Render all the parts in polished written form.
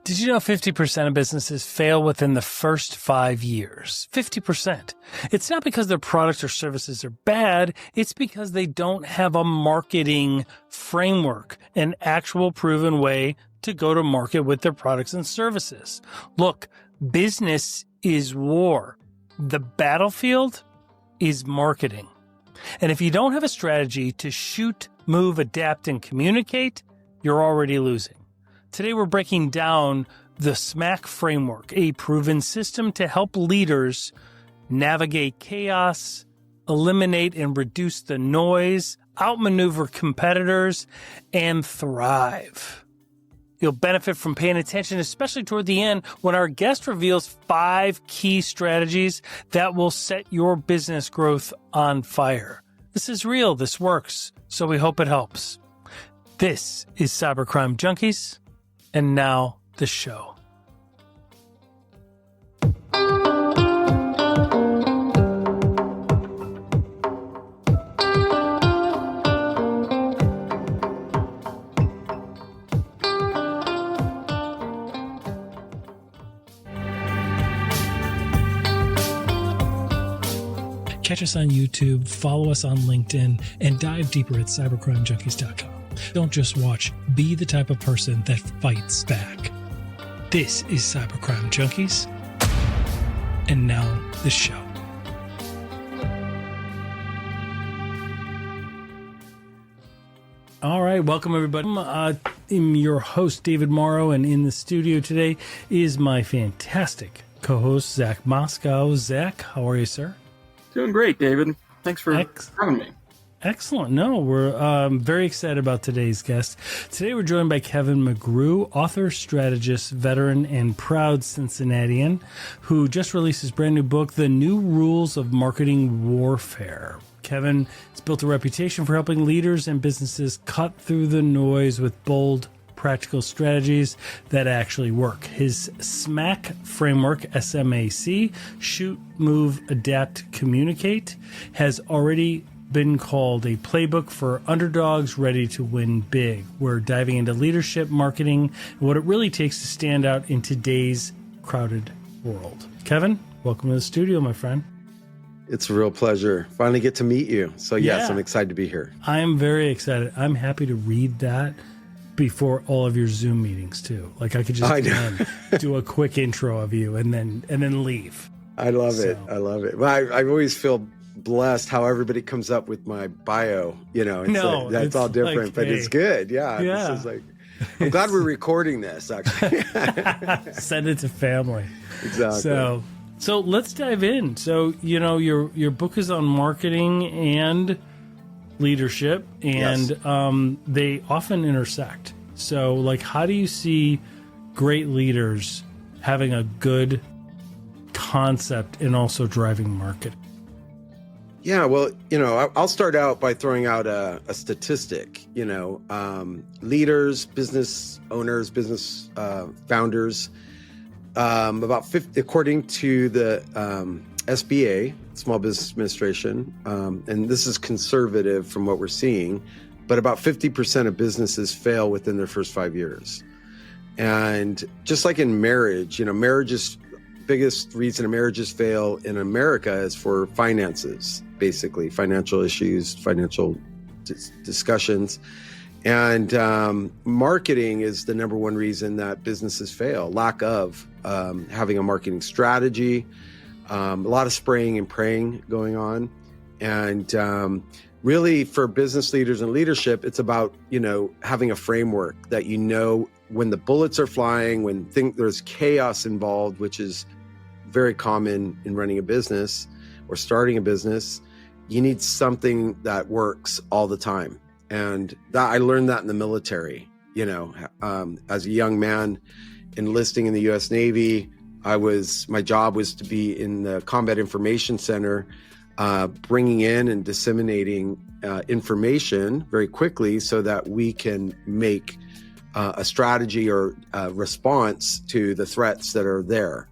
Did you know 50% of businesses fail within the first 5 years? 50%. It's not because their products or services are bad. It's because they don't have a marketing framework, an actual proven way to go to market with their products and services. Look, business is war. The battlefield is marketing. And if you don't have a strategy to shoot, move, adapt, and communicate, you're already losing. Today, we're breaking down the SMAC framework, a proven system to help leaders navigate chaos, eliminate and reduce the noise, outmaneuver competitors, and thrive. You'll benefit from paying attention, especially toward the end when our guest reveals 5 key strategies that will set your business growth on fire. This is real. This works. So we hope it helps. This is Cybercrime Junkies. And now, the show. Catch us on YouTube, follow us on LinkedIn, and dive deeper at cybercrimejunkies.com. Don't just watch, be the type of person that fights back. This is Cybercrime Junkies. And now, the show. All right, welcome everybody. I'm your host, David Mauro, and in the studio today is my fantastic co-host, Zach Moskow. Zach, how are you, sir? Doing great, David. Thanks for having me. Excellent. No, we're very excited about today's guest. Today we're joined by Kevin McGrew, author, strategist, veteran, and proud Cincinnatian, who just released his brand new book, The New Rules of Marketing Warfare. Kevin has built a reputation for helping leaders and businesses cut through the noise with bold, practical strategies that actually work. His SMAC framework, SMAC, shoot, move, adapt, communicate, has already been called a playbook for underdogs ready to win big. We're diving into leadership, marketing, and what it really takes to stand out in today's crowded world. Kevin, welcome to the studio, my friend. It's a real pleasure. Finally get to meet you. So yes, I'm excited to be here. I am very excited. I'm happy to read that before all of your Zoom meetings too. Like I could just do a quick intro of you and then leave. I love it. I love it. Well, I always feel blessed how everybody comes up with my bio, that's all different, like, but it's good. Yeah. This is like, I'm glad we're recording this actually. Send it to family. Exactly. So let's dive in. So, your book is on marketing and leadership, and yes. They often intersect. So, like, how do you see great leaders having a good concept and also driving marketing? Yeah, well, I'll start out by throwing out a statistic. Leaders, business owners, business founders, about 50, according to the SBA, Small Business Administration, and this is conservative from what we're seeing, but about 50% of businesses fail within their first 5 years. And just like in marriage, marriage's biggest reason marriages fail in America is for finances, basically financial issues, financial discussions. And marketing is the number one reason that businesses fail. Lack of having a marketing strategy, a lot of spraying and praying going on. And really for business leaders and leadership, it's about, having a framework that when the bullets are flying, when there's chaos involved, which is very common in running a business or starting a business, you need something that works all the time. And I learned that in the military, as a young man enlisting in the U.S. Navy. My job was to be in the Combat Information Center, bringing in and disseminating information very quickly so that we can make a strategy or a response to the threats that are there.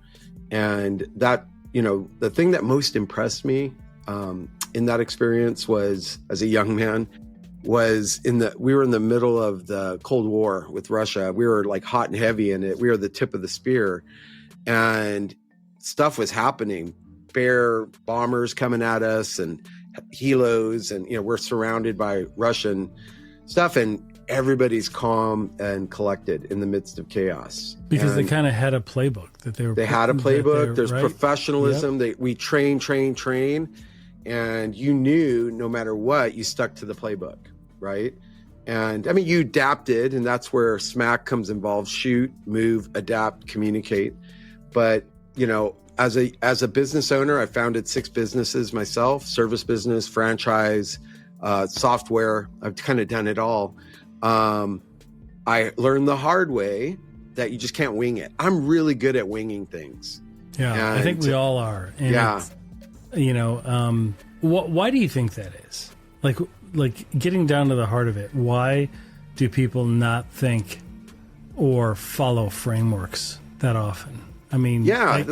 And that, the thing that most impressed me in that experience was, as a young man, was we were in the middle of the Cold War with Russia. We were like hot and heavy in it. We were the tip of the spear, and stuff was happening. Bear bombers coming at us and helos, and we're surrounded by Russian stuff, and everybody's calm and collected in the midst of chaos because they kind of had a playbook that they had a playbook. There's right? professionalism. Yep. We train, and you knew no matter what, you stuck to the playbook, right? And I mean, you adapted, and that's where SMAC comes involved: shoot, move, adapt, communicate. But as a business owner, I founded 6 businesses myself: service business, franchise, software. I've kind of done it all. I learned the hard way that you just can't wing it. I'm really good at winging things. Yeah, and I think we all are. And yeah. Why do you think that is? Like getting down to the heart of it, why do people not think or follow frameworks that often? I mean, yeah,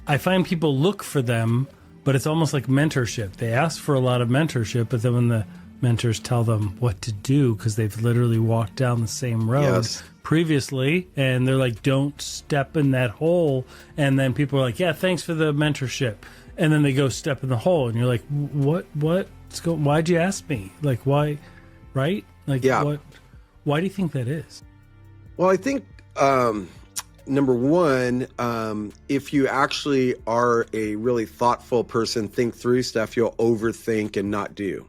I find people look for them, but it's almost like mentorship. They ask for a lot of mentorship, but then when the mentors tell them what to do, because they've literally walked down the same road previously, and they're like, don't step in that hole. And then people are like, yeah, thanks for the mentorship. And then they go step in the hole, and you're like, why'd you ask me? Like, why? Right? Like, yeah. Why do you think that is? Well, I think, number one, if you actually are a really thoughtful person, think through stuff, you'll overthink and not do.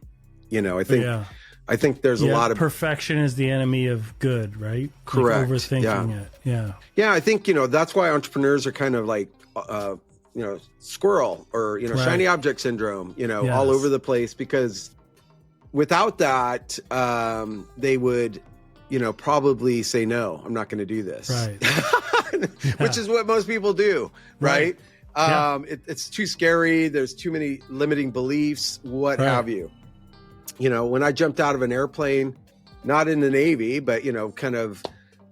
I think there's a lot of perfection is the enemy of good, right? Correct. Like overthinking it. Yeah. Yeah. I think, that's why entrepreneurs are kind of like, squirrel or, right. shiny object syndrome, all over the place, because without that, they would, probably say, no, I'm not going to do this. Right. Which is what most people do. Right. It's too scary. There's too many limiting beliefs, what have you. When I jumped out of an airplane, not in the Navy, but, kind of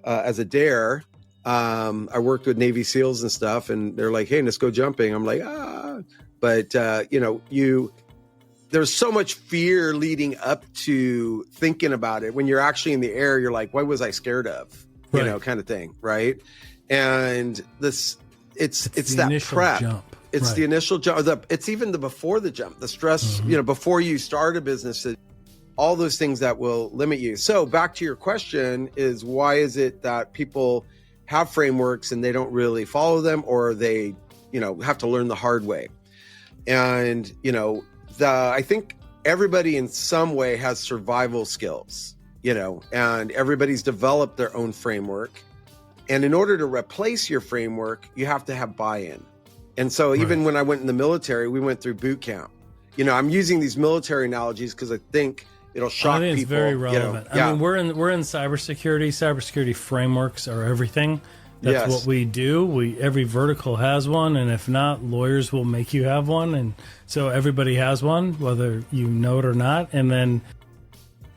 as a dare, I worked with Navy SEALs and stuff, and they're like, hey, let's go jumping. I'm like, But, there's so much fear leading up to thinking about it. When you're actually in the air, you're like, what was I scared of? Right. Kind of thing. Right. And it's that prep. Jump. It's the initial jump. It's even before the jump, the stress, before you start a business, all those things that will limit you. So back to your question is, why is it that people have frameworks and they don't really follow them, or they, have to learn the hard way? And, I think everybody in some way has survival skills, and everybody's developed their own framework. And in order to replace your framework, you have to have buy-in. And so even when I went in the military, we went through boot camp. I'm using these military analogies because I think it'll shock people. I think it's very relevant. I mean, we're in cybersecurity. Cybersecurity frameworks are everything. That's what we do. Every vertical has one, and if not, lawyers will make you have one. And so everybody has one, whether you know it or not. And then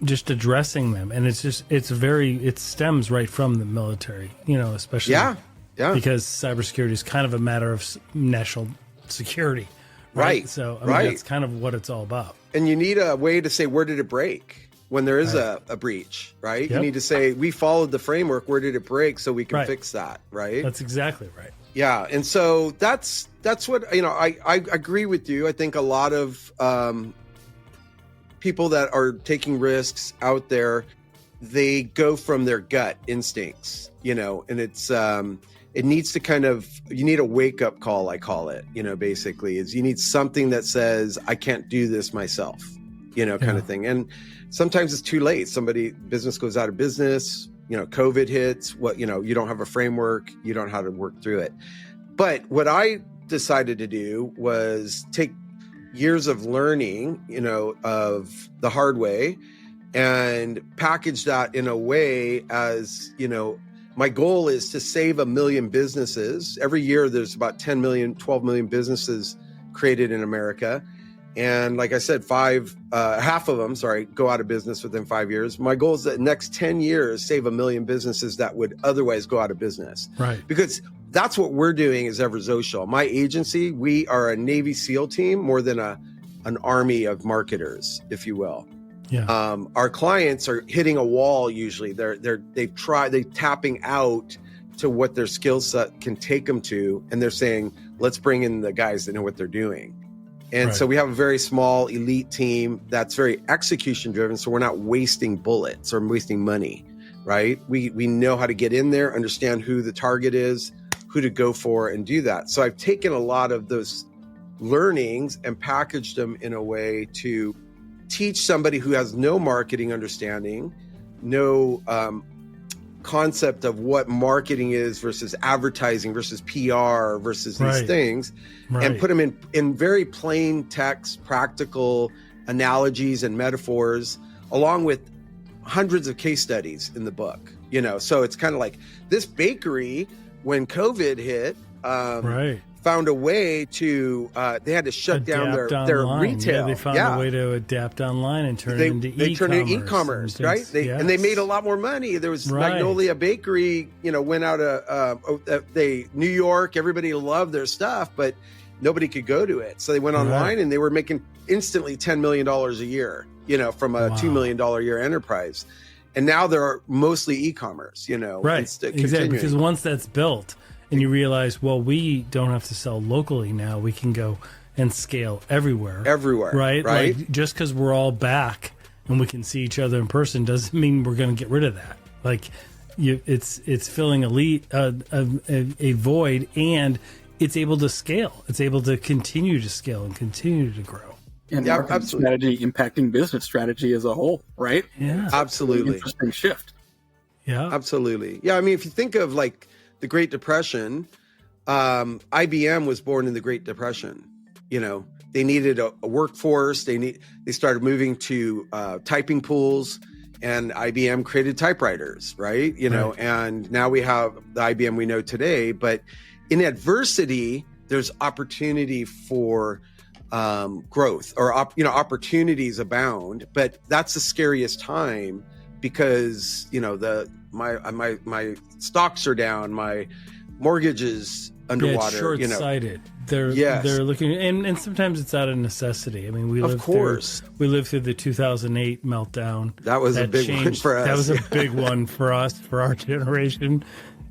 just addressing them, and it stems right from the military. Especially because cybersecurity is kind of a matter of national security, right? So that's kind of what it's all about. And you need a way to say, where did it break? When there is a breach, right? Yep. You need to say, we followed the framework. Where did it break? So we can fix that, right? That's exactly right. Yeah. And so that's what, I agree with you. I think a lot of people that are taking risks out there, they go from their gut instincts, and it's, it needs to you need a wake up call, I call it, basically is you need something that says, I can't do this myself, kind of thing. And sometimes it's too late. Business goes out of business, COVID hits, you don't have a framework, you don't know how to work through it. But what I decided to do was take years of learning, of the hard way, and package that in a way as, my goal is to save 1 million businesses. Every year there's about 10 million, 12 million businesses created in America. And like I said, half of them, go out of business within 5 years. My goal is that next 10 years, save 1 million businesses that would otherwise go out of business. Right. Because that's what we're doing as Eversocial. My agency, we are a Navy SEAL team more than an army of marketers, if you will. Our clients are hitting a wall usually. They're tapping out to what their skill set can take them to, and they're saying, let's bring in the guys that know what they're doing. And so we have a very small elite team that's very execution driven, so we're not wasting bullets or wasting money, right? We know how to get in there, understand who the target is, who to go for, and do that. So I've taken a lot of those learnings and packaged them in a way to teach somebody who has no marketing understanding, no concept of what marketing is versus advertising versus PR versus these things, and put them in very plain text, practical analogies and metaphors, along with hundreds of case studies in the book. So it's kind of like this bakery, when COVID hit, found a way to, they had to shut down their retail. They found a way to adapt online and turn it into e-commerce. They turned it into e-commerce, right? And they made a lot more money. There was Magnolia Bakery, went out of New York. Everybody loved their stuff, but nobody could go to it. So they went online and they were making instantly $10 million a year, from a $2 million a year enterprise. And now they're mostly e-commerce, Exactly, because once that's built, and you realize, well, we don't have to sell locally now. We can go and scale everywhere. Right? Like, just because we're all back and we can see each other in person doesn't mean we're going to get rid of that. Like, it's filling a void, and it's able to scale. It's able to continue to scale and continue to grow. And marketing strategy impacting business strategy as a whole, right? Yeah. Absolutely. Interesting shift. Yeah. Absolutely. Yeah, I mean, if you think of like the Great Depression, IBM was born in the Great Depression. They needed a workforce. They started moving to typing pools, and IBM created typewriters, right? And now we have the IBM we know today. But in adversity, there's opportunity for growth, or opportunities abound. But that's the scariest time, because my stocks are down, my mortgage is underwater. Short-sighted. They're looking, and sometimes it's out of necessity. I mean, we lived through the 2008 meltdown. That was a big one for us. That was a big one for us, for our generation.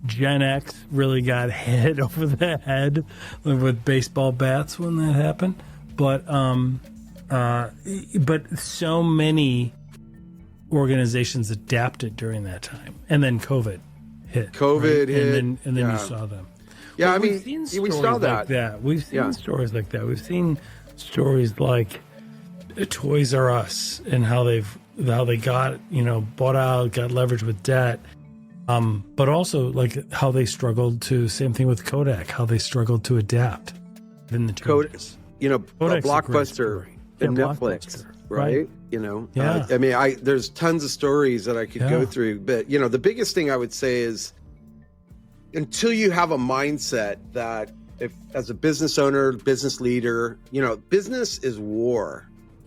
Gen X really got hit over the head with baseball bats when that happened. But so many organizations adapted during that time, and then COVID hit. hit, and then you saw them. Yeah, well, we saw that. We've seen stories like that. We've seen stories like Toys R Us and how they got bought out, got leveraged with debt, but also like how they struggled to. Same thing with Kodak, how they struggled to adapt in the changes. Blockbuster and Netflix, right? Yeah. I mean, there's tons of stories that I could go through, but the biggest thing I would say is, until you have a mindset that, if as a business owner, business leader, business is war,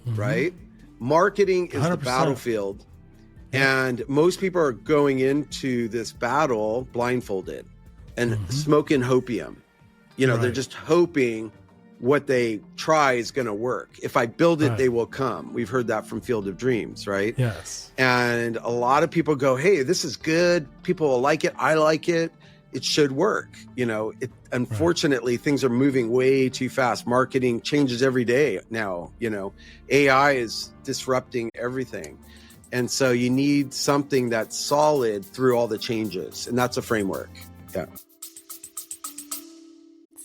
right? Marketing is 100%. The battlefield, and most people are going into this battle blindfolded and smoking hopium. They're just hoping what they try is going to work. If I build it, they will come. We've heard that from Field of Dreams, right? Yes. And a lot of people go, hey, this is good. People will like it. I like it. It should work. Unfortunately, things are moving way too fast. Marketing changes every day now. AI is disrupting everything. And so you need something that's solid through all the changes. And that's a framework. Yeah.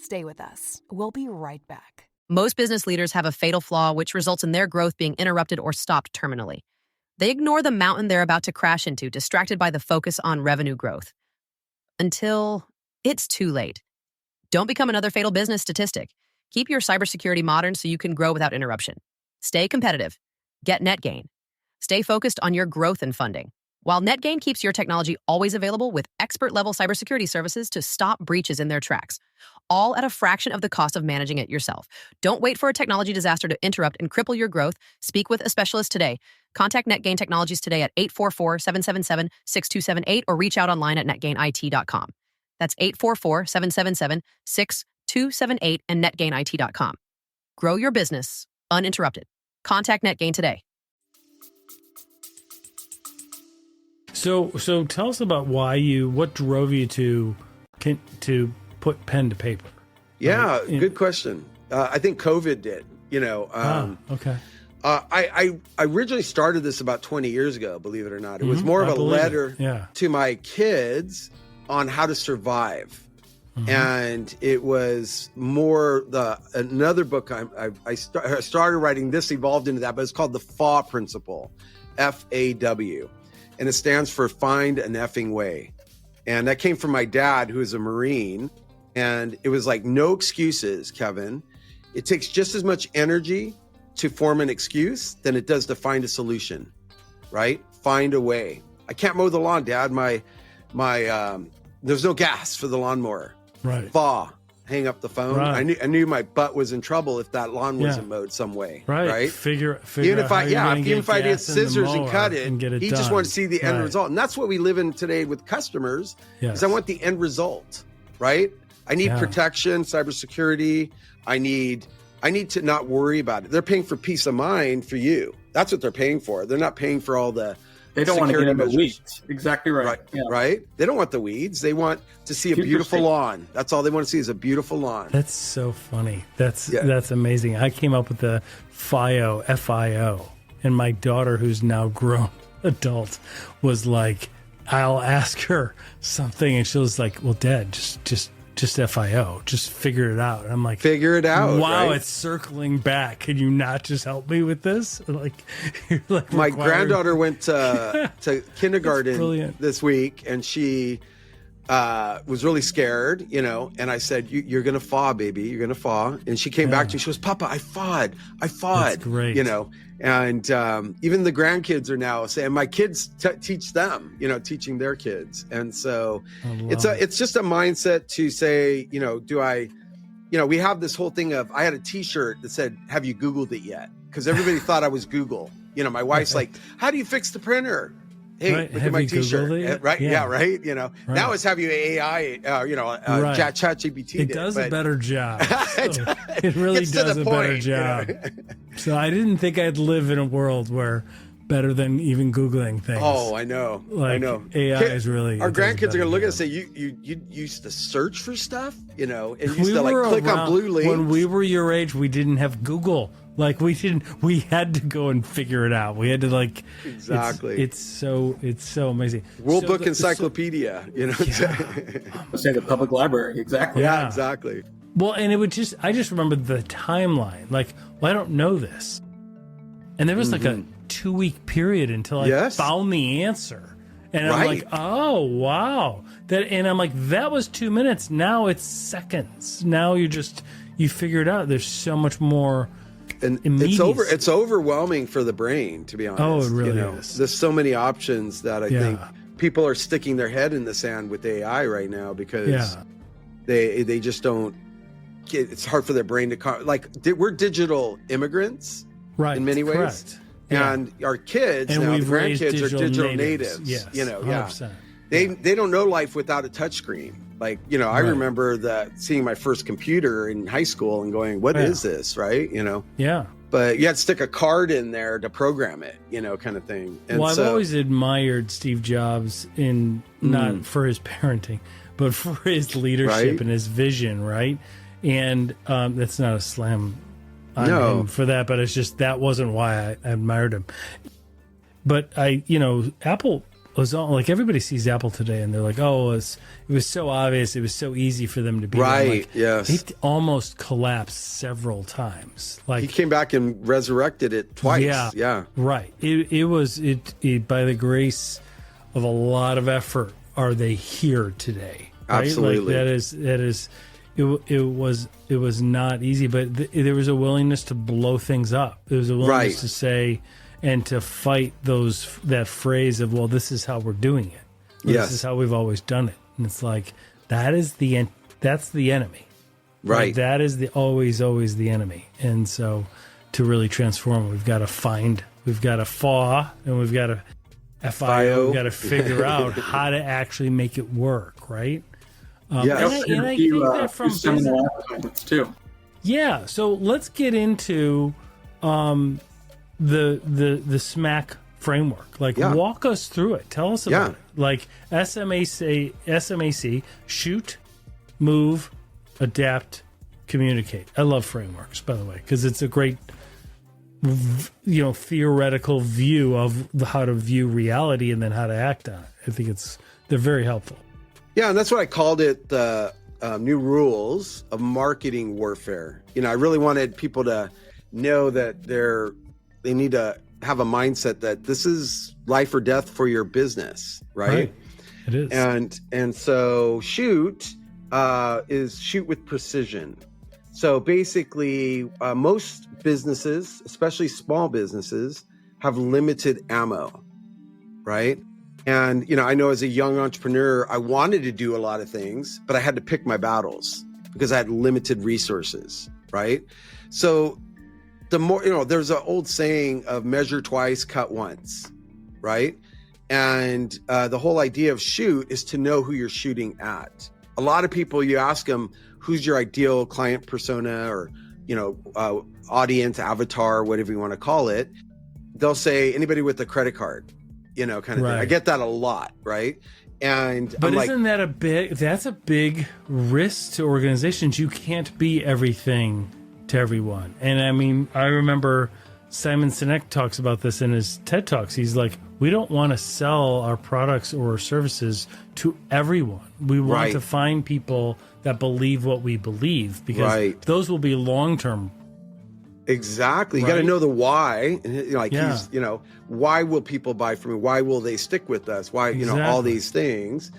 Stay with us. We'll be right back. Most business leaders have a fatal flaw which results in their growth being interrupted or stopped terminally. They ignore the mountain they're about to crash into, distracted by the focus on revenue growth. Until it's too late. Don't become another fatal business statistic. Keep your cybersecurity modern so you can grow without interruption. Stay competitive. Get NetGain. Stay focused on your growth and funding. While NetGain keeps your technology always available with expert-level cybersecurity services to stop breaches in their tracks, all at a fraction of the cost of managing it yourself. Don't wait for a technology disaster to interrupt and cripple your growth. Speak with a specialist today. Contact NetGain Technologies today at 844-777-6278 or reach out online at netgainit.com. That's 844-777-6278 and netgainit.com. Grow your business uninterrupted. Contact NetGain today. So tell us about what drove you to put pen to paper. Yeah, good question. I think COVID did. Okay. I originally started this about 20 years ago, believe it or not. It was more of a letter to my kids on how to survive. And it was more another book I started writing. This evolved into that, but it's called the FAW principle, FAW. And it stands for find an effing way. And that came from my dad, who is a Marine. And it was like, no excuses, Kevin. It takes just as much energy to form an excuse than it does to find a solution, right? Find a way. I can't mow the lawn, Dad. There's no gas for the lawnmower. Right. Thaw. Hang up the phone. Right. I knew my butt was in trouble if that lawn wasn't mowed some way. Right. Figure even if out if I did scissors and cut it, he just done. wanted to see the end result. And that's what we live in today with customers. Yes. Is I want the end result, right? I need protection, cybersecurity. I need to not worry about it. They're paying for peace of mind for you. That's what they're paying for. They're not paying for all the They don't want to get in the measures. weeds. Exactly right. Right? They don't want the weeds. They want to see a beautiful lawn. That's all they want to see is a beautiful lawn. That's so funny. That's amazing. I came up with the FIO, F-I-O, and my daughter, who's now grown adult, was like, I'll ask her something, and she was like, well, Dad, just FIO, just figure it out. And I'm like, figure it out. Wow, right? It's circling back. Can you not just help me with this? Like, you're like my granddaughter went to kindergarten this week, and she was really scared, and I said, you're going to faw, baby. You're going to faw. And she came back to me. She goes, Papa, I fawed. That's great. And even the grandkids are now saying, my kids teach them, teaching their kids. And so it's just a mindset to say, we have this whole thing of, I had a t-shirt that said, have you Googled it yet? Because everybody thought I was Google. My wife's like, how do you fix the printer? Hey, look at my t-shirt. Right. Yeah. Right. Now it's have you AI, ChatGPT. It does a better job. It really does a better job. So I didn't think I'd live in a world where better than even Googling things. Oh, I know. I know. AI is really. Our grandkids are going to look at us and say, you used to search for stuff, and used to click on blue links. When we were your age, we didn't have Google. We had to go and figure it out. We had to exactly. It's so amazing. World Book Encyclopedia, Say the public library. Exactly. Yeah, exactly. Well, and I just remember the timeline. I don't know this. And there was a 2-week period until I found the answer. And I'm like, oh, wow. And I'm like, that was 2 minutes. Now it's seconds. Now you figure it out. There's so much more. And it's overwhelming for the brain, to be honest. Oh, it really is. There's so many options that I think people are sticking their head in the sand with AI right now because they just don't get. It's hard for their brain to we're digital immigrants, in many ways, correct. Yeah. And our kids and now, the grandkids are digital natives. Yes, 100%. They don't know life without a touchscreen. I remember seeing my first computer in high school and going, what is this? Right. Yeah. But you had to stick a card in there to program it, kind of thing. And I've always admired Steve Jobs not for his parenting, but for his leadership and his vision. Right. And that's not a slam on him for that, but it's just, that wasn't why I admired him. But Apple was all, everybody sees Apple today and they're like, oh, it was so obvious. It was so easy for them to be right. Yes. It almost collapsed several times. He came back and resurrected it twice. Yeah. Right. It was by the grace of a lot of effort are they here today. Right? Absolutely. It was not easy, but there was a willingness to blow things up. There was a willingness to say, and to fight that phrase of, well, this is how we're doing it. This is how we've always done it. And it's like, that's the enemy. Right. That is always the enemy. And so to really transform, we've got to FAW, and we've got to FIO. We've got to figure out how to actually make it work, right? And I think that from business too. Yeah. So let's get into the SMAC framework. Like, walk us through it. Tell us about it. Like SMAC, shoot, move, adapt, communicate. I love frameworks, by the way, because it's a great, theoretical view of how to view reality and then how to act on it. I think they're very helpful. Yeah, and that's what I called it, the new rules of marketing warfare. I really wanted people to know that they need to have a mindset that this is life or death for your business, right? It is. And so shoot is shoot with precision. So basically, most businesses, especially small businesses, have limited ammo, right? And, I know as a young entrepreneur, I wanted to do a lot of things, but I had to pick my battles because I had limited resources, right? So the more, there's an old saying of measure twice, cut once, right? And the whole idea of shoot is to know who you're shooting at. A lot of people, you ask them, who's your ideal client persona or, audience, avatar, whatever you want to call it. They'll say anybody with a credit card, kind of thing. I get that a lot, right? But isn't that that's a big risk to organizations? You can't be everything to everyone. And I mean, I remember Simon Sinek talks about this in his TED Talks. He's like, we don't want to sell our products or services to everyone. We want to find people that believe what we believe, because those will be long-term. Exactly. You got to know the why. Why will people buy from me? Why will they stick with us? Why, all these things.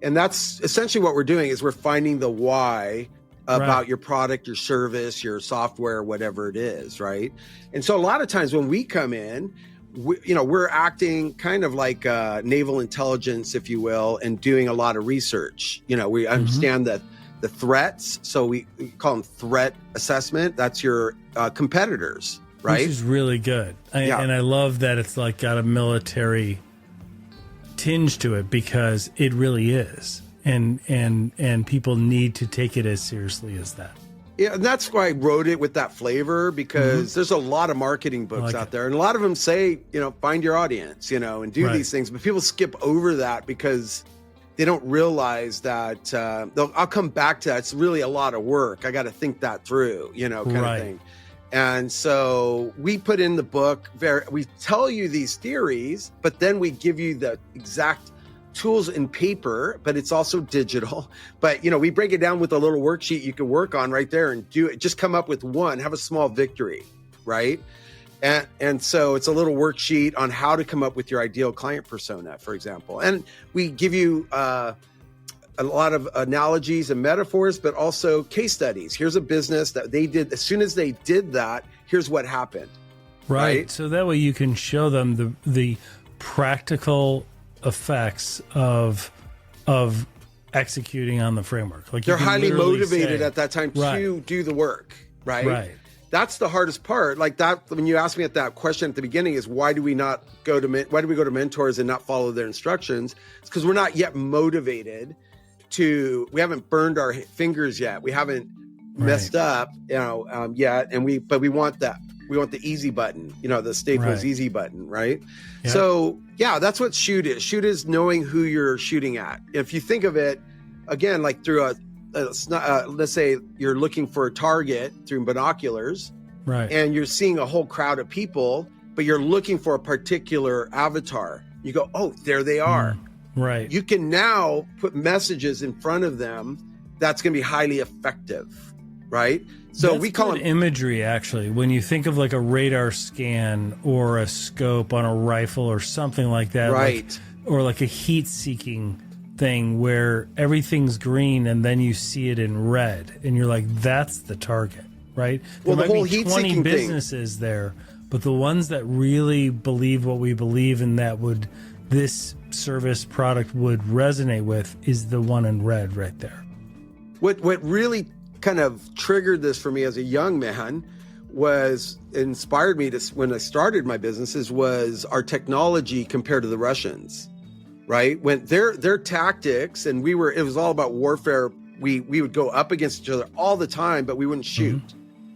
And that's essentially what we're doing, is we're finding the why about your product, your service, your software, whatever it is, right? And so a lot of times when we come in, we're acting kind of like naval intelligence, if you will, and doing a lot of research. We understand that the threats, so we call them threat assessment. That's your competitors, right? Which is really good. And I love that it's like got a military tinge to it, because it really is. And people need to take it as seriously as that. Yeah, and that's why I wrote it with that flavor, because there's a lot of marketing books out there, and a lot of them say, find your audience, and do these things, but people skip over that because they don't realize that I'll come back to that. It's really a lot of work. I got to think that through, kind of thing. And so we put in the book, we tell you these theories, but then we give you the exact tools in paper, but it's also digital. But, we break it down with a little worksheet you can work on right there and do it. Just come up with one, have a small victory, right? And so it's a little worksheet on how to come up with your ideal client persona, for example. And we give you a lot of analogies and metaphors, but also case studies. Here's a business that they did. As soon as they did that, here's what happened. Right. So that way you can show them the practical effects of executing on the framework. Like, they're highly motivated at that time to do the work. Right. That's the hardest part. Like that, when you asked me that question at the beginning, is why do we go to mentors and not follow their instructions? It's because we're not yet motivated we haven't burned our fingers yet. We haven't messed up, yet. But we want that. We want the easy button, the Staples easy button, right? Yeah. So that's what shoot is. Shoot is knowing who you're shooting at. If you think of it, again, like through let's say you're looking for a target through binoculars, and you're seeing a whole crowd of people, but you're looking for a particular avatar. You go, oh, there they are. Right. You can now put messages in front of them that's going to be highly effective, right? So we call it imagery, actually. When you think of like a radar scan or a scope on a rifle or something like that, or like a heat-seeking thing where everything's green and then you see it in red, and you're like, that's the target, right? Well, there the whole might be heat-seeking 20 businesses there, but the ones that really believe what we believe and that this service product would resonate with is the one in red right there. What really kind of triggered this for me as a young man inspired me to, when I started my businesses, was our technology compared to the Russians, right? When their tactics, and it was all about warfare. We would go up against each other all the time, but we wouldn't shoot.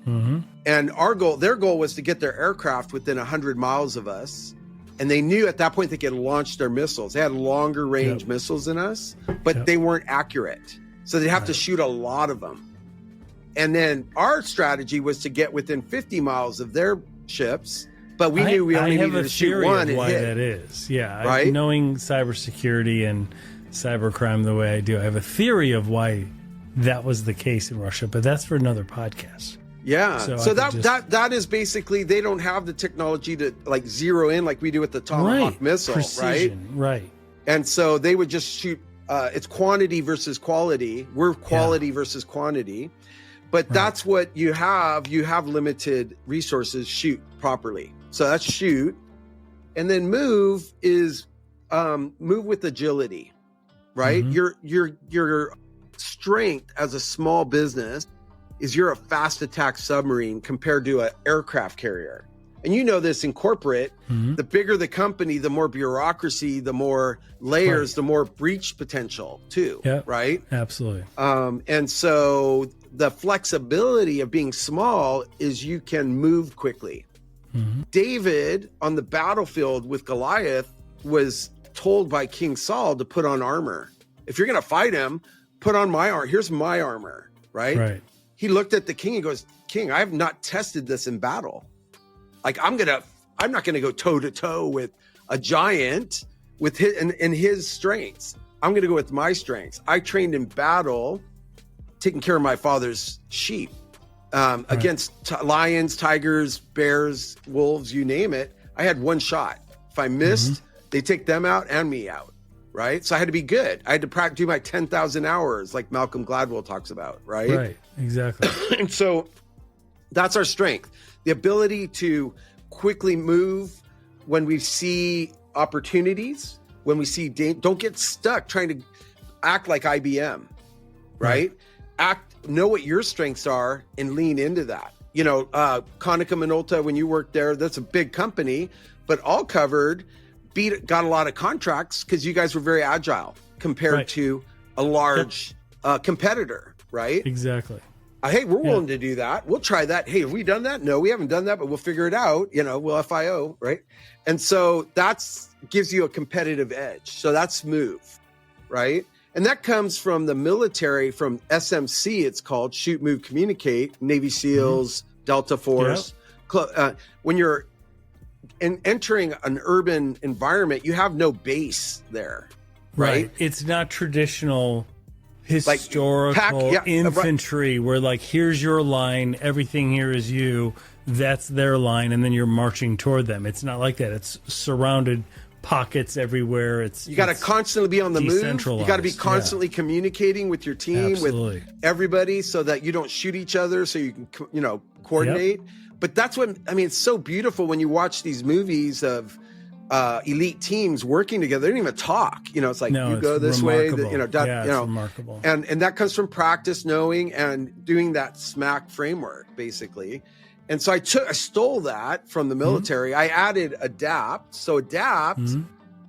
And their goal was to get their aircraft within 100 miles of us, And they knew at that point they could launch their missiles. They had longer range missiles than us, but they weren't accurate. So they'd have to shoot a lot of them. And then our strategy was to get within 50 miles of their ships, but we knew we only needed to shoot one and why hit. That is, right? Knowing cybersecurity and cybercrime the way I do, I have a theory of why that was the case in Russia, but that's for another podcast. Yeah. So that is basically, they don't have the technology to like zero in like we do with the Tomahawk missile, precision, right? And so they would just shoot. It's quantity versus quality. We're quality versus quantity. But that's what you have. You have limited resources. Shoot properly. So that's shoot. And then move is move with agility, right? Your strength as a small business is you're a fast attack submarine compared to an aircraft carrier. And you know this in corporate, the bigger the company, the more bureaucracy, the more layers, the more breach potential too, right? Absolutely. And so the flexibility of being small is you can move quickly. David on the battlefield with Goliath was told by King Saul to put on armor. If you're going to fight him, put on my armor. Here's my armor, right? He looked at the king and goes, King, I have not tested this in battle. Like I'm not going to go toe to toe with a giant with his strengths. I'm going to go with my strengths. I trained in battle, taking care of my father's sheep against lions, tigers, bears, wolves, you name it. I had one shot. If I missed, they take them out and me out. Right. So I had to be good. I had to do my 10,000 hours like Malcolm Gladwell talks about. Right. Right. Exactly. And so that's our strength. The ability to quickly move when we see opportunities, when we see don't get stuck trying to act like IBM, right? Know what your strengths are and lean into that. You know, Konica Minolta, when you worked there, that's a big company, but all covered, got a lot of contracts because you guys were very agile compared to a large competitor, right? Exactly. Hey, we're willing to do that. We'll try that. Hey, have we done that? No, we haven't done that, but we'll figure it out. You know, we'll FIO, right? And so that's gives you a competitive edge. So that's move, right? And that comes from the military, from SMC, it's called Shoot, Move, Communicate, Navy SEALs, Delta Force. When you're entering an urban environment, you have no base there, right? It's not traditional historical infantry where like, here's your line, everything here is you, that's their line, and then you're marching toward them. It's not like that. It's surrounded pockets everywhere. You got to constantly be on the move. You got to be constantly communicating with your team, with everybody, so that you don't shoot each other, so you can, coordinate. But that's what, I mean, it's so beautiful when you watch these movies of elite teams working together. They don't even talk. It's like, you go this way, it's remarkable. And that comes from practice, knowing and doing that SMAC framework, basically. And so I stole that from the military. I added adapt. So adapt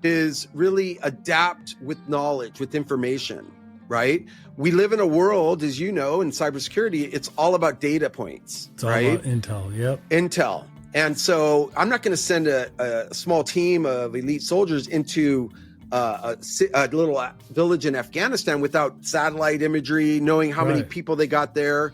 is really adapt with knowledge, with information, right? We live in a world, as you know, in cybersecurity, it's all about data points, it's all about intel. Intel. And so I'm not going to send a small team of elite soldiers into a little village in Afghanistan without satellite imagery, knowing how many people they got there.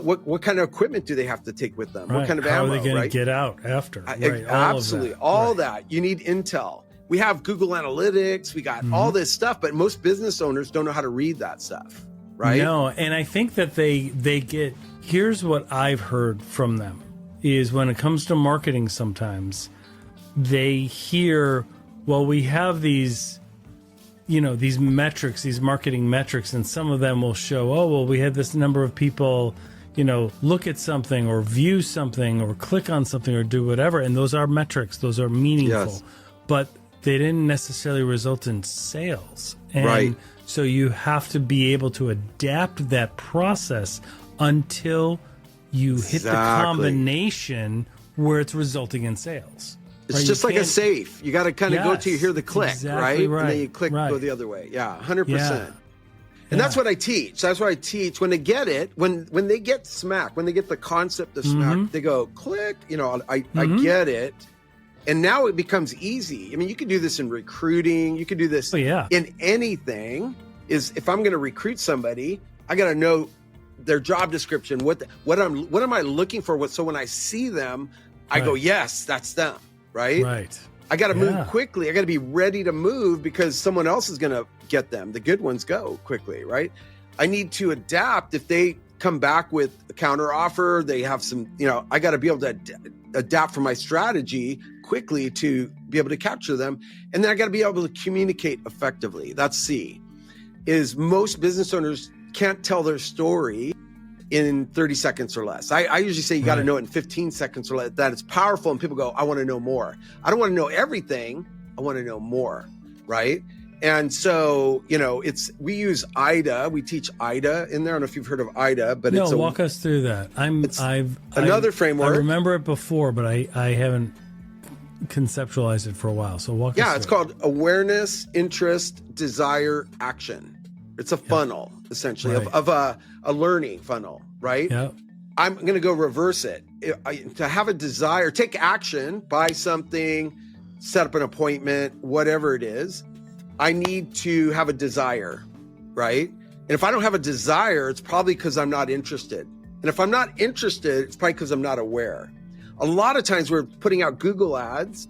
What kind of equipment do they have to take with them? What kind of ammo? How are they going to get out after? Absolutely. All that. You need intel. We have Google Analytics. We got all this stuff, but most business owners don't know how to read that stuff, right? No, and I think that they get, here's what I've heard from them, is when it comes to marketing sometimes, they hear, well, we have these, these metrics, these marketing metrics, and some of them will show, oh, well, we had this number of people, look at something or view something or click on something or do whatever. And those are metrics. Those are meaningful. But they didn't necessarily result in sales. And so you have to be able to adapt that process until you hit the combination where it's resulting in sales. It's just like a safe. You got to kind of go till you hear the click, right? And then you click, go the other way. Yeah, 100%. And that's what I teach. That's what I teach. When they get it, when they get SMAC, when they get the concept of SMAC, they go, click, I get it. And now it becomes easy. I mean, you can do this in recruiting. You can do this in anything. Is if I'm going to recruit somebody, I got to know their job description. What am I looking for? So when I see them, I go, yes, that's them. Right. Right. I got to move quickly. I got to be ready to move because someone else is going to get them. The good ones go quickly. Right. I need to adapt. If they come back with a counter offer, they have some, I got to be able to adapt for my strategy quickly to be able to capture them. And then I got to be able to communicate effectively. That's C. Is most business owners can't tell their story in 30 seconds or less. I usually say you got to know it in 15 seconds or less, that it's powerful. And people go, I want to know more. I don't want to know everything. I want to know more. Right. And so, we use IDA. We teach IDA in there. I don't know if you've heard of IDA, but walk us through that. Another framework. I remember it before, but I haven't conceptualized it for a while. So walk us through. Yeah, it's called awareness, interest, desire, action. It's a funnel, essentially, of a learning funnel, right? Yeah. I'm going to go reverse it. To have a desire, take action, buy something, set up an appointment, whatever it is. I need to have a desire, right? And if I don't have a desire, it's probably because I'm not interested. And if I'm not interested, it's probably because I'm not aware. A lot of times we're putting out Google ads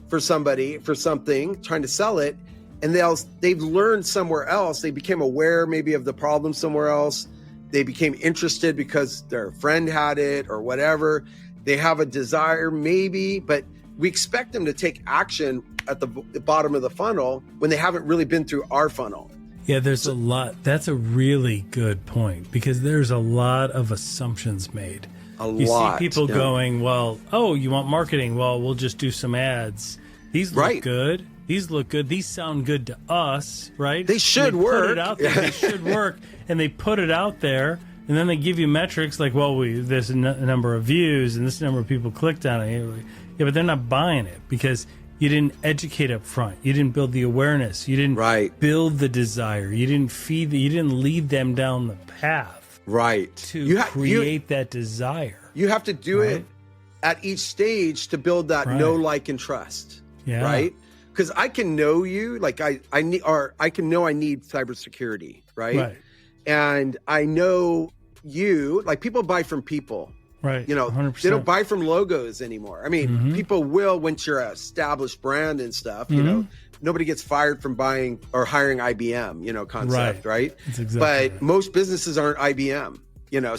for somebody, for something, trying to sell it, and they've learned somewhere else. They became aware maybe of the problem somewhere else. They became interested because their friend had it or whatever. They have a desire maybe, but we expect them to take action at the bottom of the funnel when they haven't really been through our funnel. Yeah, there's a lot. That's a really good point because there's a lot of assumptions made. You see people going, well, you want marketing? Well, we'll just do some ads. These look good. These look good. These sound good to us, right? They should work. Put it out there. They should work. And they put it out there, and then they give you metrics like, well, there's a number of views, and this number of people clicked on it. Yeah, but they're not buying it because you didn't educate up front. You didn't build the awareness. You didn't build the desire. You didn't you didn't lead them down the path. Right. To create that desire. You have to do it at each stage to build that know, like, and trust. Yeah. Right? Because I can know you, like I can know I need cybersecurity, right? And I know you, like people buy from people. Right. 100%. They don't buy from logos anymore. I mean, people will once you're an established brand and stuff, nobody gets fired from buying or hiring IBM, concept, right? That's exactly but most businesses aren't IBM,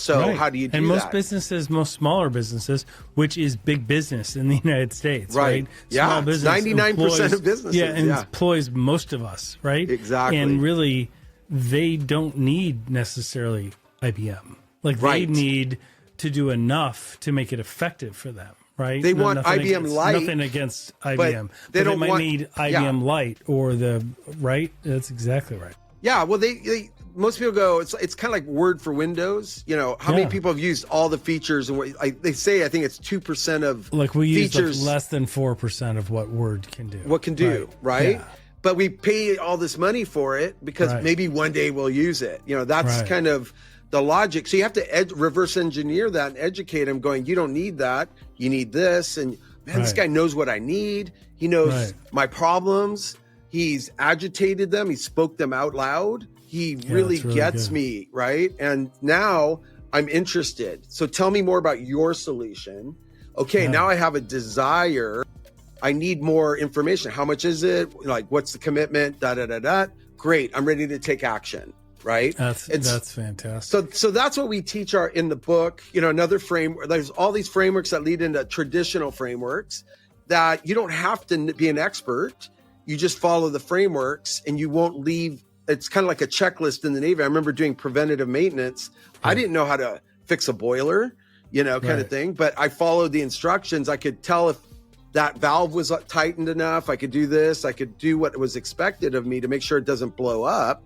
so how do you do that? And most businesses, most smaller businesses, which is big business in the United States, right? Small business 99% of businesses. Employs most of us, right? Exactly. And really, they don't need necessarily IBM. Like they need to do enough to make it effective for them, right? They want IBM Lite. Nothing against IBM. They don't might need IBM Lite or right? That's exactly right. Yeah, well, they most people go, it's kind of like Word for Windows. How many people have used all the features? And they say, I think it's 2% of we use less than 4% of what Word can do. What can do, right? Yeah. But we pay all this money for it because maybe one day we'll use it. That's kind of the logic. So you have to reverse engineer that and educate them going, you don't need that. You need this. And man, this guy knows what I need. He knows my problems. He's agitated them. He spoke them out loud. He really gets me, right? And now I'm interested. So tell me more about your solution. Okay, now I have a desire. I need more information. How much is it? Like, what's the commitment? Great. I'm ready to take action. Right. That's fantastic. So that's what we teach in the book. Another framework. There's all these frameworks that lead into traditional frameworks that you don't have to be an expert. You just follow the frameworks and you won't leave. It's kind of like a checklist in the Navy. I remember doing preventative maintenance. I didn't know how to fix a boiler, kind of thing, but I followed the instructions. I could tell if that valve was tightened enough. I could do this. I could do what was expected of me to make sure it doesn't blow up.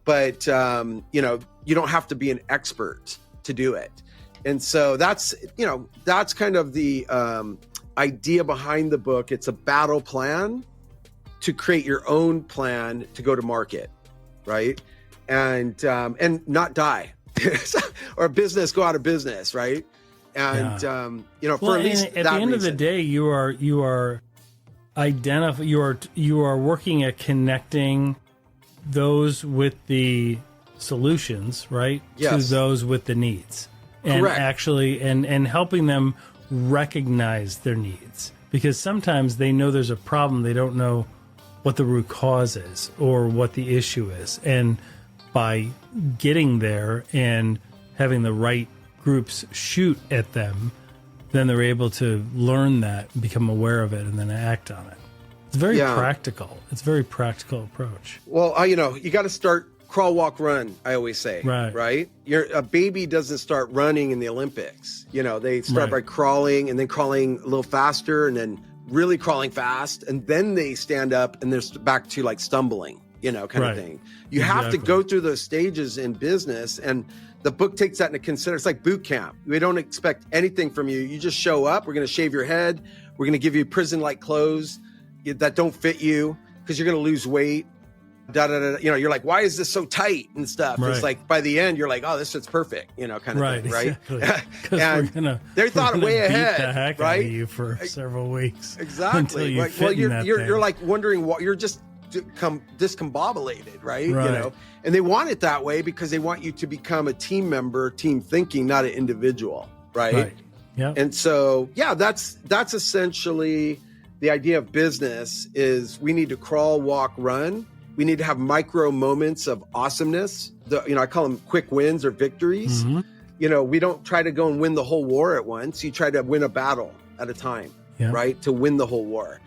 But, you don't have to be an expert to do it. And so that's kind of the idea behind the book. It's a battle plan to create your own plan to go to market, right? And not die or business go out of business, right? And, for at least at the end of the day, you are identify, you are working at connecting those with the solutions, right? Yes. To those with the needs. And Correct. actually, and helping them recognize their needs. Because sometimes they know there's a problem, they don't know what the root cause is or what the issue is. And by getting there and having the right groups shoot at them, then they're able to learn that, become aware of it, and then act on it. It's very practical. It's a very practical approach. Well, you got to start crawl, walk, run, I always say. Right? A baby doesn't start running in the Olympics. They start by crawling and then crawling a little faster and then really crawling fast. And then they stand up and they're back to like stumbling, kind of thing. You have to go through those stages in business. And the book takes that into consideration. It's like boot camp. We don't expect anything from you. You just show up. We're going to shave your head. We're going to give you prison-like clothes that don't fit you because you're going to lose weight. You're like, why is this so tight and stuff? It's like by the end, you're like, oh, this fit's perfect, kind of thing, right? Exactly. And they thought way ahead, the heck right? Out of you for several weeks, exactly. Until you fit in that you're like wondering what you're just discombobulated, right? And they want it that way because they want you to become a team member, team thinking, not an individual, right? Yeah. And so, that's essentially the idea of business is we need to crawl, walk, run. We need to have micro moments of awesomeness. I call them quick wins or victories. Mm-hmm. We don't try to go and win the whole war at once. You try to win a battle at a time, right? To win the whole war.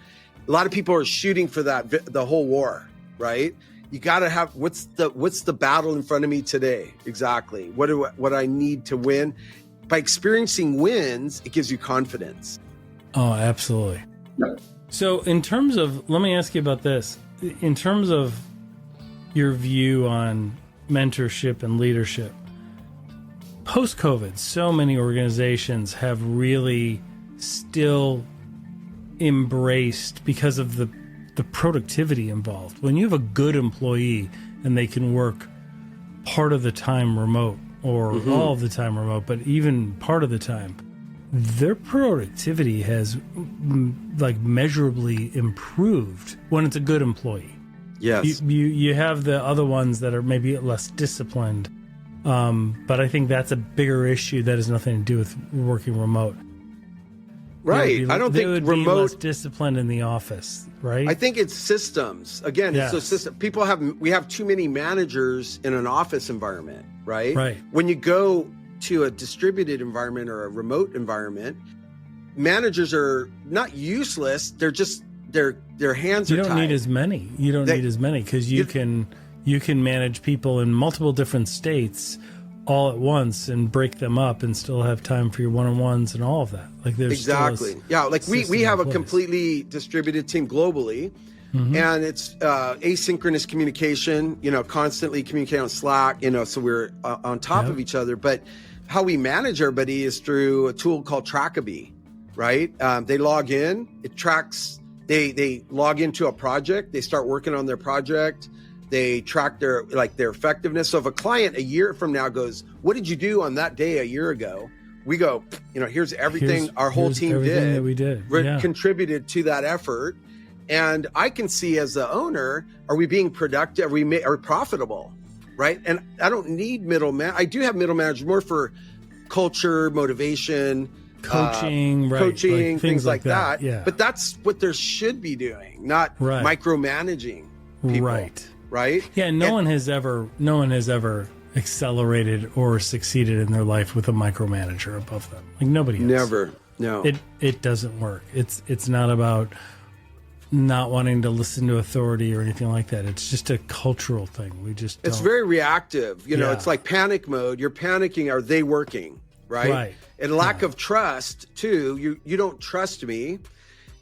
A lot of people are shooting for the whole war, right? You got to have what's the battle in front of me today? Exactly. What I need to win. By experiencing wins, it gives you confidence. Oh, absolutely. So in terms of, let me ask you about this. In terms of your view on mentorship and leadership, post-COVID, so many organizations have really still embraced because of the productivity involved. When you have a good employee and they can work part of the time remote or all of the time remote, but even part of the time, their productivity has measurably improved when it's a good employee. Yes. You have the other ones that are maybe less disciplined, but I think that's a bigger issue that has nothing to do with working remote. Right. I don't think would remote be less disciplined in the office, right? I think it's systems. Again, it's a system. We have too many managers in an office environment, right? Right. When you go to a distributed environment or a remote environment, managers are not useless. They're just their hands are tied. You don't need as many. You don't need as many because you can manage people in multiple different states all at once and break them up and still have time for your one-on-ones and all of that. Like there's exactly. We have a completely distributed team globally. Mm-hmm. And it's asynchronous communication, constantly communicate on Slack, so we're on top of each other. But how we manage everybody is through a tool called Trackably, right? They log in, it tracks, they log into a project, they start working on their project, they track their effectiveness. So if a client a year from now goes, what did you do on that day a year ago? We go, here's everything our whole team everything that we did. Contributed to that effort. And I can see as the owner, are we being productive? Are we profitable? Right. And I don't need I do have middle managers more for culture, motivation, coaching, coaching, things like that. Yeah. But that's what there should be doing, not micromanaging people. Right. Yeah. No one has ever accelerated or succeeded in their life with a micromanager above them. Like nobody has. Never. No. It doesn't work. It's not about not wanting to listen to authority or anything like that. It's just a cultural thing. It's very reactive. It's like panic mode. You're panicking. Are they working? Right. And lack of trust too. You don't trust me.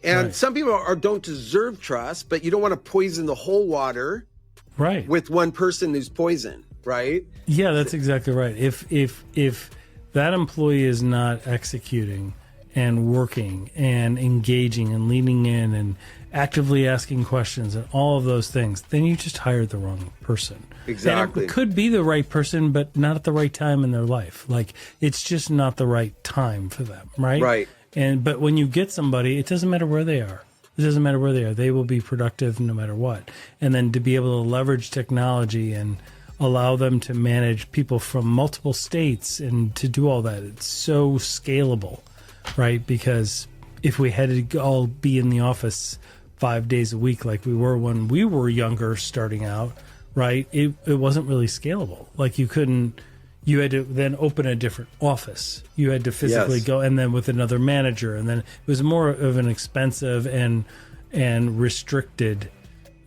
And some people don't deserve trust, but you don't want to poison the whole water with one person who's poison. Right. Yeah, that's exactly right. If that employee is not executing and working and engaging and leaning in and actively asking questions and all of those things, then you just hired the wrong person. Exactly. And it could be the right person, but not at the right time in their life. Like it's just not the right time for them, right? Right. But when you get somebody, it doesn't matter where they are. It doesn't matter where they are. They will be productive no matter what. And then to be able to leverage technology and allow them to manage people from multiple states and to do all that, it's so scalable, right? Because if we had to all be in the office 5 days a week like we were when we were younger starting out, right, it wasn't really scalable. Like you had to then open a different office. You had to physically go, and then with another manager, and then it was more of an expensive and restricted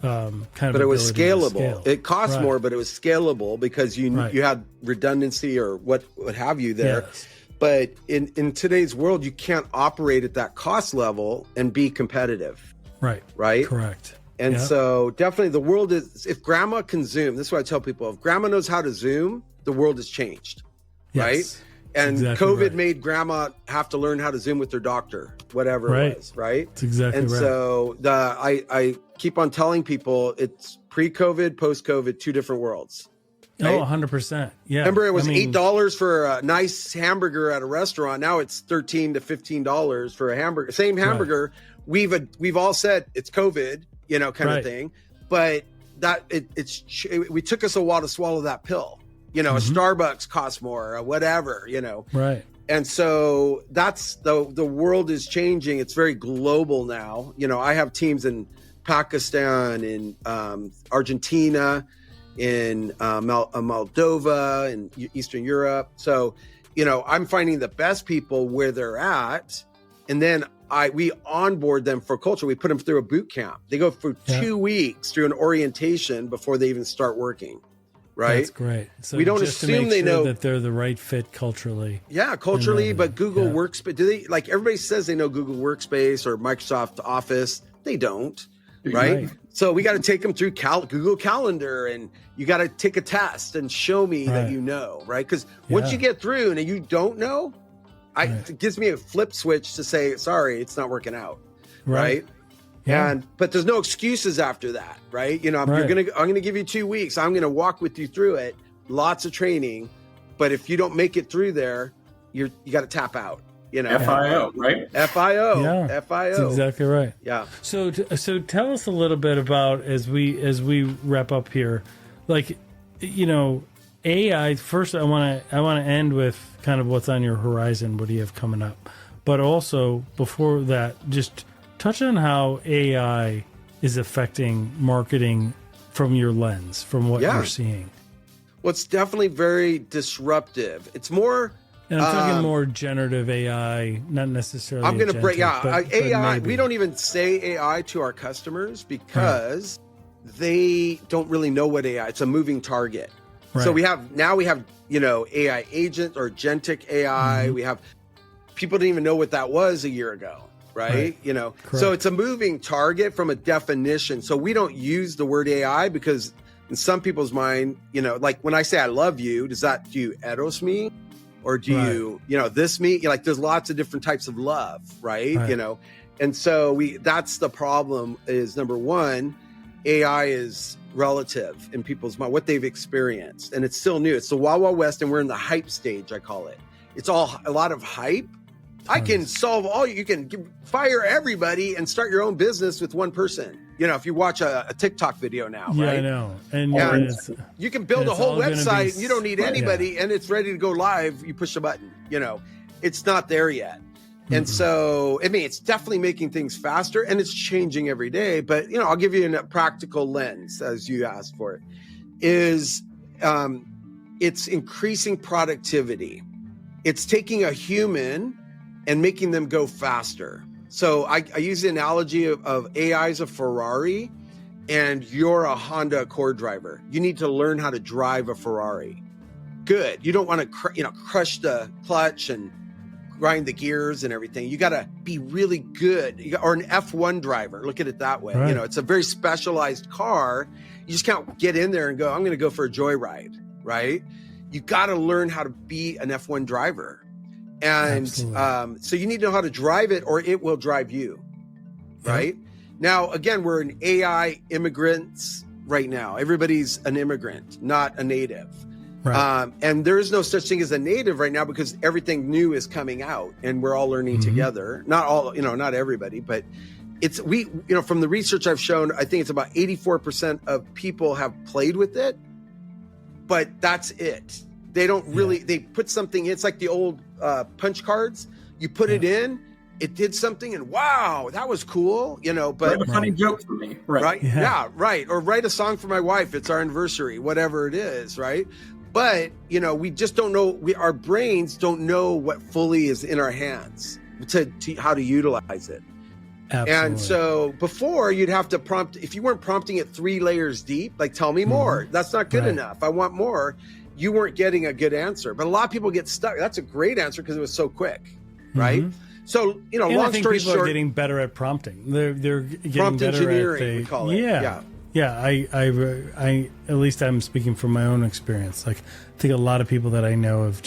kind of. But it was scalable. Scale. It cost more, but it was scalable because you had redundancy or what have you there. Yes. But in today's world, you can't operate at that cost level and be competitive. Right. Correct. And so definitely the world is, if grandma can Zoom, this is what I tell people, if grandma knows how to Zoom, the world has changed, right? And exactly COVID made grandma have to learn how to Zoom with their doctor, whatever it was, right? That's exactly and so I keep on telling people it's pre-COVID, post-COVID, two different worlds. Right? Oh, 100%. Yeah. Remember, it was $8 for a nice hamburger at a restaurant. Now it's $13 to $15 for a hamburger. Same hamburger. Right. We've all said it's COVID, kind of thing. But that we took us a while to swallow that pill. A Starbucks costs more or whatever, Right. And so that's the world is changing. It's very global now. I have teams in Pakistan, in Argentina, in Moldova, in Eastern Europe. So, I'm finding the best people where they're at. And then we onboard them for culture. We put them through a boot camp. They go for 2 weeks through an orientation before they even start working. Right. That's great. So we don't just assume they know that they're the right fit culturally. Yeah, culturally, but Google Workspace. Do they everybody says they know Google Workspace or Microsoft Office? They don't, right? So we got to take them through Google Calendar, and you got to take a test and show me that you know, right? Because once you get through and you don't know, it gives me a flip switch to say, sorry, it's not working out, right? Yeah. But there's no excuses after that, right? I'm gonna give you 2 weeks. I'm gonna walk with you through it. Lots of training, but if you don't make it through there, you got to tap out. FIO, right? FIO, yeah, FIO. That's exactly right. Yeah. So tell us a little bit about as we wrap up here, AI. First, I want to end with kind of what's on your horizon. What do you have coming up? But also before that, just touch on how AI is affecting marketing from your lens, from what you're seeing. Well, it's definitely very disruptive. It's more... And I'm talking more generative AI, not necessarily I'm going to break... AI, but we don't even say AI to our customers because they don't really know what AI... It's a moving target. Right. So we have AI agent or agentic AI. Mm-hmm. We have... People didn't even know what that was a year ago. Right. So it's a moving target from a definition. So we don't use the word AI because in some people's mind, like when I say I love you, do you eros me? Or do you, this me? There's lots of different types of love, right? And so that's the problem is number one, AI is relative in people's mind, what they've experienced. And it's still new. It's the Wild Wild West, and we're in the hype stage, I call it. It's all a lot of hype. I can solve you can fire everybody and start your own business with one person. If you watch a TikTok video now, right? Yeah, I know. And you can build a whole website. You don't need anybody, and it's ready to go live. You push a button. It's not there yet. And so, it's definitely making things faster, and it's changing every day. But, I'll give you a practical lens, as you asked for it, is it's increasing productivity. It's taking a human and making them go faster. So I use the analogy of AI as a Ferrari, and you're a Honda Accord driver. You need to learn how to drive a Ferrari. Good. You don't want to crush the clutch and grind the gears and everything. You got to be really good. Or an F1 driver. Look at it that way. Right. It's a very specialized car. You just can't get in there and go, I'm going to go for a joyride, right? You got to learn how to be an F1 driver. And so you need to know how to drive it, or it will drive you, right? Now, again, we're an AI immigrants right now. Everybody's an immigrant, not a native. Right. And there is no such thing as a native right now because everything new is coming out, and we're all learning together. Not all, not everybody, but from the research I've shown, I think it's about 84% of people have played with it, but that's it. They don't really, they put something, it's like the old punch cards. You put it in, it did something, and wow, that was cool, but write a funny joke for me, right? Yeah, right. Or write a song for my wife. It's our anniversary, whatever it is, right? But we just don't know. Our brains don't know what fully is in our hands to how to utilize it. Absolutely. And so before, you'd have to prompt. If you weren't prompting it 3 layers deep, like tell me more. That's not good enough. I want more. You weren't getting a good answer. But a lot of people get stuck. That's a great answer because it was so quick, right? So, and long I think story people short, are getting better at prompting. They're getting prompt better engineering, we at call it. Yeah. I at least I'm speaking from my own experience. Like, I think a lot of people that I know have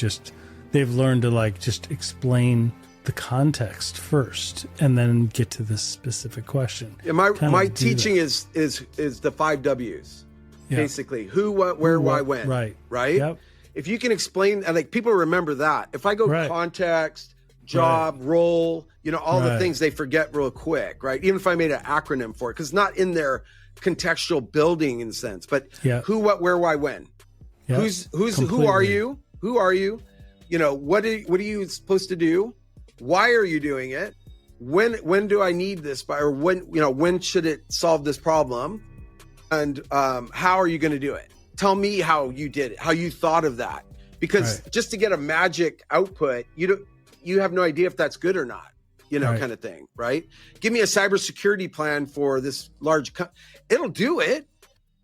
they've learned to just explain the context first and then get to this specific question. Yeah, my teaching is the 5 W's. Basically, who, what, where, why, when. Right. Yep. If you can explain, and people remember that. If I go context, job, role, all the things they forget real quick, right? Even if I made an acronym for it, because it's not in their contextual building in a sense, but who, what, where, why, when. Who are you? Who are you? What are you supposed to do? Why are you doing it? When do I need this by, or when should it solve this problem? And how are you going to do it? Tell me how you did it, how you thought of that. Because just to get a magic output, you have no idea if that's good or not, kind of thing, right? Give me a cybersecurity plan for this large it'll do it.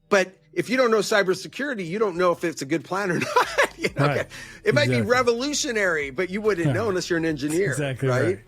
But if you don't know cybersecurity, you don't know if it's a good plan or not. It might be revolutionary, but you wouldn't know unless you're an engineer. Exactly right.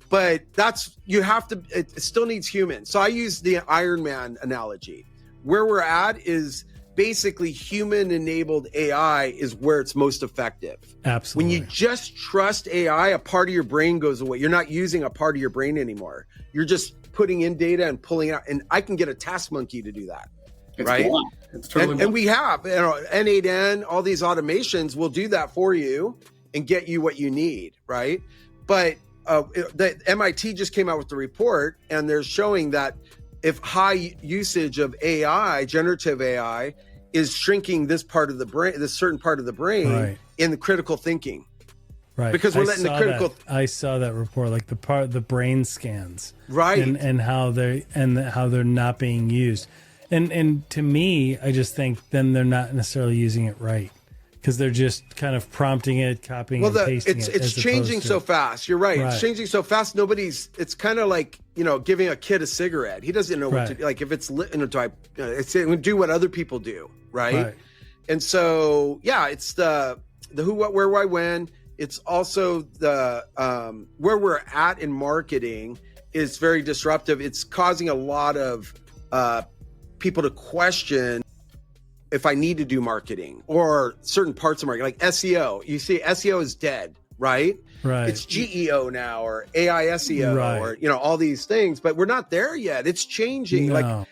But it still needs humans. So I use the Iron Man analogy. Where we're at is basically human enabled AI is where it's most effective. Absolutely. When you just trust AI, a part of your brain goes away. You're not using a part of your brain anymore. You're just putting in data and pulling out. And I can get a task monkey to do that. It's right. Blunt. It's totally and we have, N8N, all these automations will do that for you and get you what you need. Right. But the MIT just came out with the report, and they're showing that if high usage of AI, generative AI, is shrinking this part of the brain, this certain part of the brain in the critical thinking. Right. Because we're letting the critical. I saw that report, like the brain scans. Right. And how they're not being used. And to me, I just think then they're not necessarily using it right. Because they're just kind of prompting it, copying and pasting it. It's changing so fast. You're right. It's changing so fast. It's kind of like, giving a kid a cigarette. He doesn't know what to do. Like if it's lit in a type, it's do what other people do. Right. And so, it's the who, what, where, why, when. It's also the where we're at in marketing is very disruptive. It's causing a lot of people to question if I need to do marketing or certain parts of marketing, like SEO. You see, SEO is dead, right? Right. It's GEO now, or AI SEO, or all these things, but we're not there yet. It's changing. No. Like,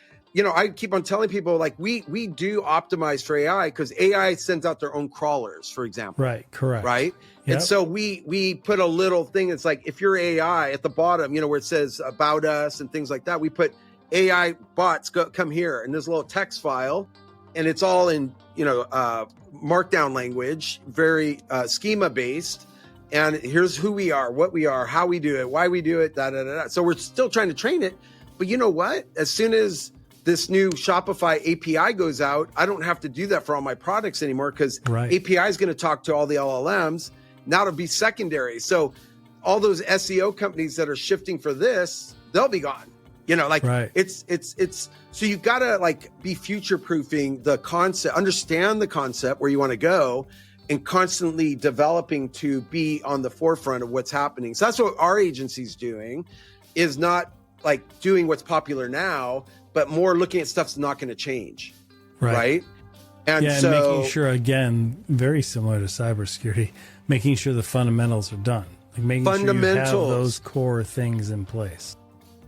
I keep on telling people, like, we do optimize for AI because AI sends out their own crawlers, for example. Right. Correct. Right. Yep. And so we put a little thing. It's like if you're AI at the bottom, where it says about us and things like that, we put AI bots come here, and there's a little text file. And it's all in, markdown language, very schema based. And here's who we are, what we are, how we do it, why we do it, da, da, da, da. So we're still trying to train it. But you know what? As soon as this new Shopify API goes out, I don't have to do that for all my products anymore because API is going to talk to all the LLMs. Now it'll be secondary. So all those SEO companies that are shifting for this, they'll be gone. It's so you've got to be future proofing the concept, understand the concept where you want to go, and constantly developing to be on the forefront of what's happening. So that's what our agency's doing, is not doing what's popular now, but more looking at stuff that's not going to change. Right. And and making sure, again, very similar to cybersecurity, making sure the fundamentals are done. Like making sure you have those core things in place.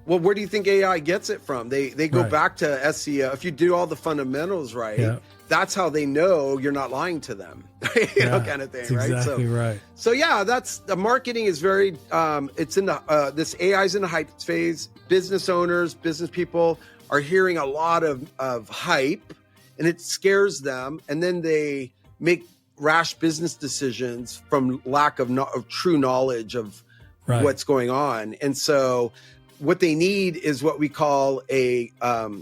Well, where do you think AI gets it from? They go back to SEO. If you do all the fundamentals right, that's how they know you're not lying to them, you know, kind of thing, right? Exactly right. So yeah, that's the marketing is very, it's in the, this AI is in the hype phase. Business owners, business people are hearing a lot of hype, and it scares them. And then they make rash business decisions from lack of true knowledge of what's going on. And so what they need is what we call a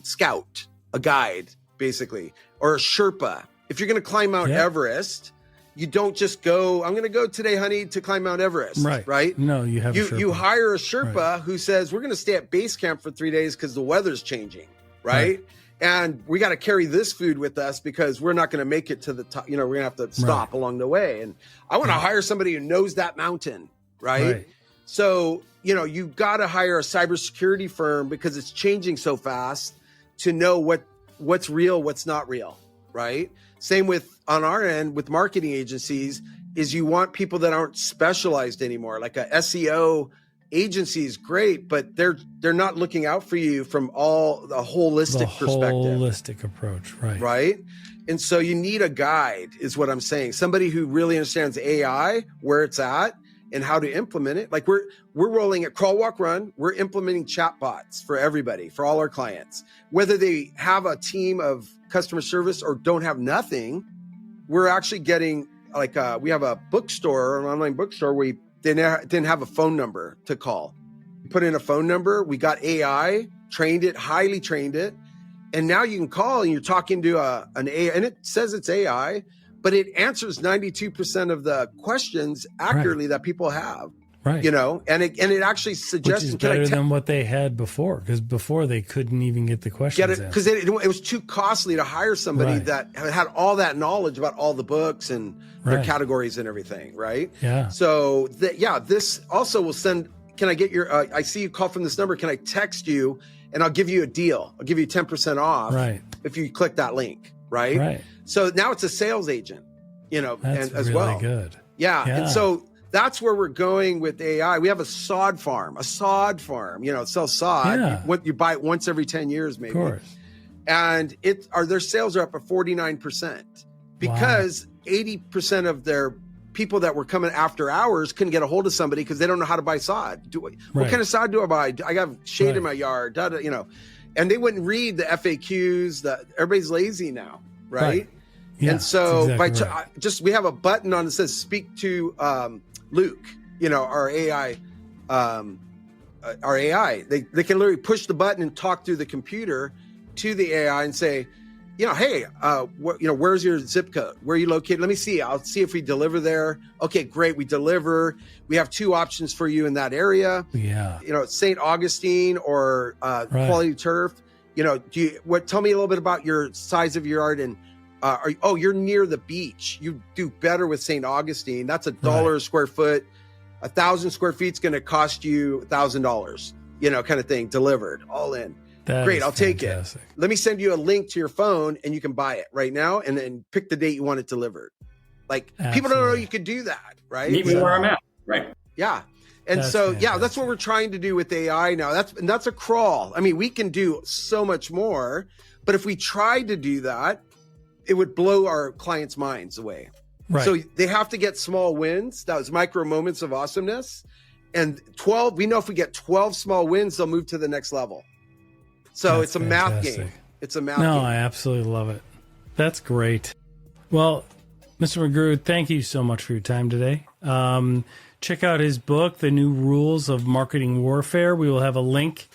scout, a guide, basically, or a Sherpa. If you're going to climb Mount Everest, you don't just go, I'm going to go today, honey, to climb Mount Everest, right? No, you have you hire a Sherpa who says, we're going to stay at base camp for 3 days because the weather's changing, right? And we got to carry this food with us because we're not going to make it to the top. You know, we're going to have to stop along the way. And I want to hire somebody who knows that mountain, right? So, you know, you got to hire a cybersecurity firm because it's changing so fast to know what's real, what's not real, right? Same with on our end with marketing agencies is you want people that aren't specialized anymore. Like a SEO agency is great, but they're not looking out for you from the holistic perspective. Holistic approach, right? And so you need a guide, is what I'm saying. Somebody who really understands AI, where it's at, and how to implement it. Like we're rolling at Crawl, Walk, Run. We're implementing chatbots for everybody, for all our clients, whether they have a team of customer service or don't have nothing. We're actually getting like we have a bookstore, an online bookstore. We didn't have a phone number to call. We put in a phone number. We got AI, trained it, highly trained it. And now you can call and you're talking to an AI, and it says it's AI, but it answers 92% of the questions accurately that people have. You know, and it actually suggests, which is better than what they had before, because before they couldn't even get the questions because it was too costly to hire somebody that had all that knowledge about all the books and their categories and everything, right? So this also will send. Can I get your? I see you call from this number. Can I text you and I'll give you a deal? I'll give you 10% off if you click that link, right? So now it's a sales agent, you know, that's and as really well. Good. And so that's where we're going with AI. We have a sod farm, you know, sell sod. You buy it once every 10 years, maybe. Of course. And their sales are up at 49% because 80% of their people that were coming after hours couldn't get a hold of somebody because they don't know how to buy sod. What kind of sod do I buy? I got shade in my yard, you know, and they wouldn't read the FAQs. Everybody's lazy now, right? And so we have a button on that says speak to Luke, you know, our AI, they can literally push the button and talk through the computer to the AI and say, you know, hey, where's your zip code? Where are you located? Let me see. I'll see if we deliver there. Okay, great. We deliver. We have 2 options for you in that area. You know, St. Augustine or Quality Turf. You know, tell me a little bit about your size of your yard and you're near the beach. You do better with St. Augustine. That's $1 a square foot. 1,000 square feet is going to cost you $1,000, you know, kind of thing, delivered, all in. Great, I'll take it. Let me send you a link to your phone and you can buy it right now and then pick the date you want it delivered. Like people don't know you could do that, right? Meet me where I'm at, right? Yeah. And that's what we're trying to do with AI now. That's a crawl. I mean, we can do so much more, but if we tried to do that, it would blow our clients' minds away. So they have to get small wins. That was micro moments of awesomeness. And we know if we get 12 small wins, they'll move to the next level. So it's a math game. It's a math game. No, I absolutely love it. That's great. Well, Mr. McGrew, thank you so much for your time today. Check out his book, The New Rules of Marketing Warfare. We will have a link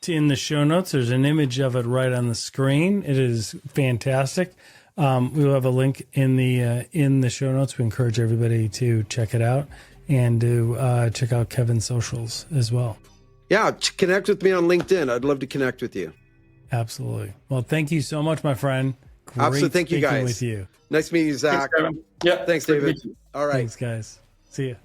in the show notes. There's an image of it right on the screen. It is fantastic. We will have a link in the show notes. We encourage everybody to check it out and to check out Kevin's socials as well. Yeah, connect with me on LinkedIn. I'd love to connect with you. Absolutely. Well, thank you so much, my friend. Great Absolutely. Thank you, guys. With you. Nice meeting you, Zach. Thanks, Kevin. Thanks, David. All right. Thanks, guys. See you.